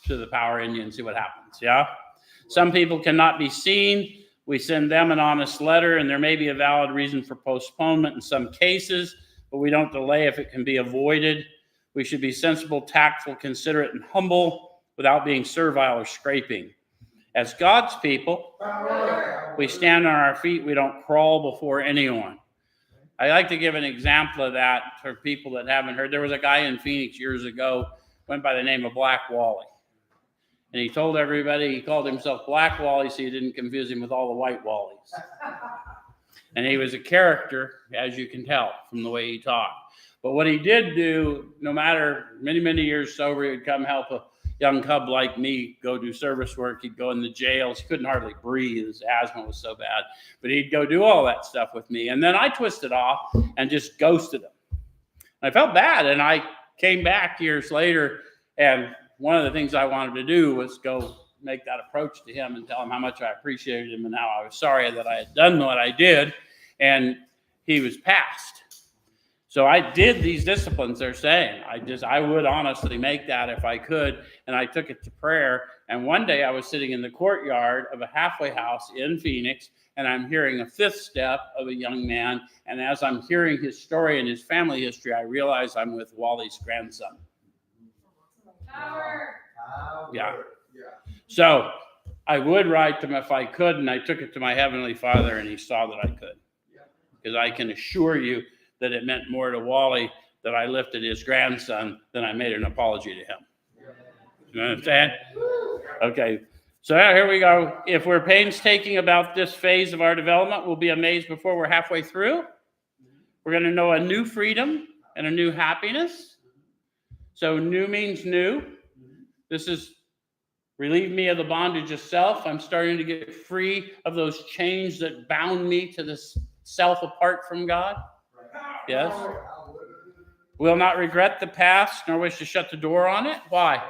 to the power in you and see what happens, yeah? Some people cannot be seen. We send them an honest letter, and there may be a valid reason for postponement in some cases, but we don't delay if it can be avoided. We should be sensible, tactful, considerate, and humble without being servile or scraping. As God's people, we stand on our feet. We don't crawl before anyone. I like to give an example of that for people that haven't heard. There was a guy in Phoenix years ago, went by the name of Black Wally. And he told everybody he called himself Black Wally so you didn't confuse him with all the white Wallies. And he was a character, as you can tell from the way he talked. But what he did do, no matter many, many years sober, he would come help a young cub like me go do service work. He'd go in the jails. He couldn't hardly breathe. His asthma was so bad. But he'd go do all that stuff with me. And then I twisted off and just ghosted him. And I felt bad. And I came back years later, and one of the things I wanted to do was go make that approach to him and tell him how much I appreciated him and how I was sorry that I had done what I did. And he was past. So I did these disciplines they're saying. I would honestly make that if I could. And I took it to prayer. And one day I was sitting in the courtyard of a halfway house in Phoenix, and I'm hearing a fifth step of a young man. And as I'm hearing his story and his family history, I realize I'm with Wally's grandson. Power. Yeah. So I would write them if I could, and I took it to my Heavenly Father, and he saw that I could. Because I can assure you that it meant more to Wally that I lifted his grandson than I made an apology to him. You understand? Okay, so here we go. If we're painstaking about this phase of our development, we'll be amazed before we're halfway through. We're going to know a new freedom and a new happiness. So new means new. This is relieve me of the bondage of self. I'm starting to get free of those chains that bound me to this self apart from God. Yes. Will not regret the past, nor wish to shut the door on it. Why?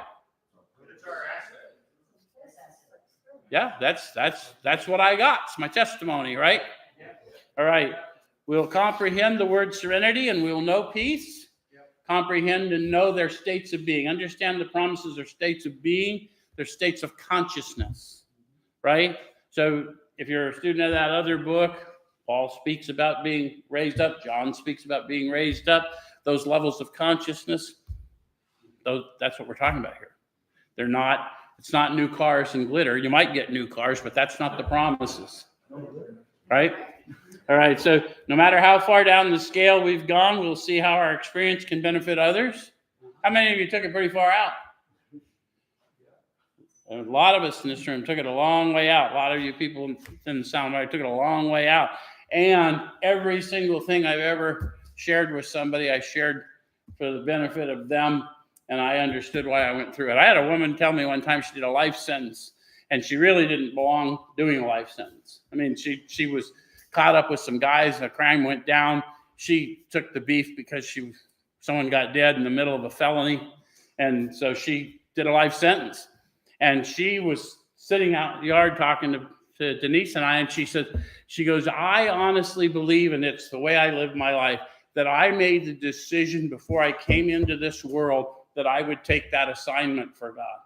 Yeah, that's what I got. It's my testimony, right? All right. We'll comprehend the word serenity, and we'll know peace. Comprehend and know their states of being. Understand the promises are states of being. They're states of consciousness, right? So if you're a student of that other book, Paul speaks about being raised up. John speaks about being raised up. Those levels of consciousness, that's what we're talking about here. It's not new cars and glitter. You might get new cars, but that's not the promises. Right? All right, so no matter how far down the scale we've gone, we'll see how our experience can benefit others. How many of you took it pretty far out? A lot of us in this room took it a long way out. A lot of you people in the sound took it a long way out. And every single thing I've ever shared with somebody, I shared for the benefit of them, and I understood why I went through it. I had a woman tell me one time she did a life sentence, and she really didn't belong doing a life sentence. I mean, she was caught up with some guys, a crime went down. She took the beef because someone got dead in the middle of a felony, and so she did a life sentence. And she was sitting out in the yard talking to Denise and I, and she goes, I honestly believe, and it's the way I live my life, that I made the decision before I came into this world that I would take that assignment for God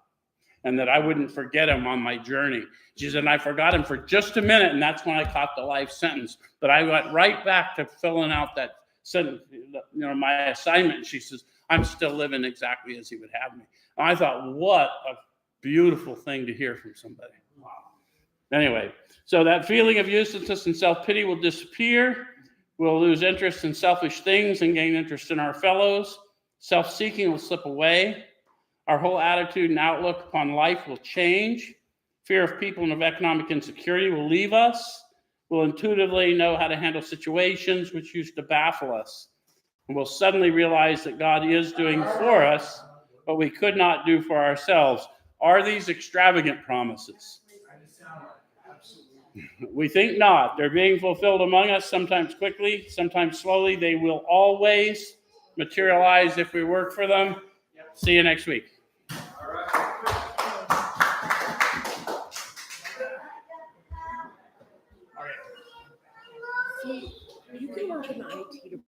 and that I wouldn't forget him on my journey. She said, and I forgot him for just a minute, and that's when I caught the life sentence. But I went right back to filling out that sentence, my assignment. She says, I'm still living exactly as he would have me. And I thought, what a beautiful thing to hear from somebody. Wow. Anyway, so that feeling of uselessness and self-pity will disappear. We'll lose interest in selfish things and gain interest in our fellows. Self-seeking will slip away. Our whole attitude and outlook upon life will change. Fear of people and of economic insecurity will leave us. We'll intuitively know how to handle situations which used to baffle us. And we'll suddenly realize that God is doing for us what we could not do for ourselves. Are these extravagant promises? We think not. They're being fulfilled among us, sometimes quickly, sometimes slowly. They will always materialize if we work for them. See you next week. You can work in the IT department.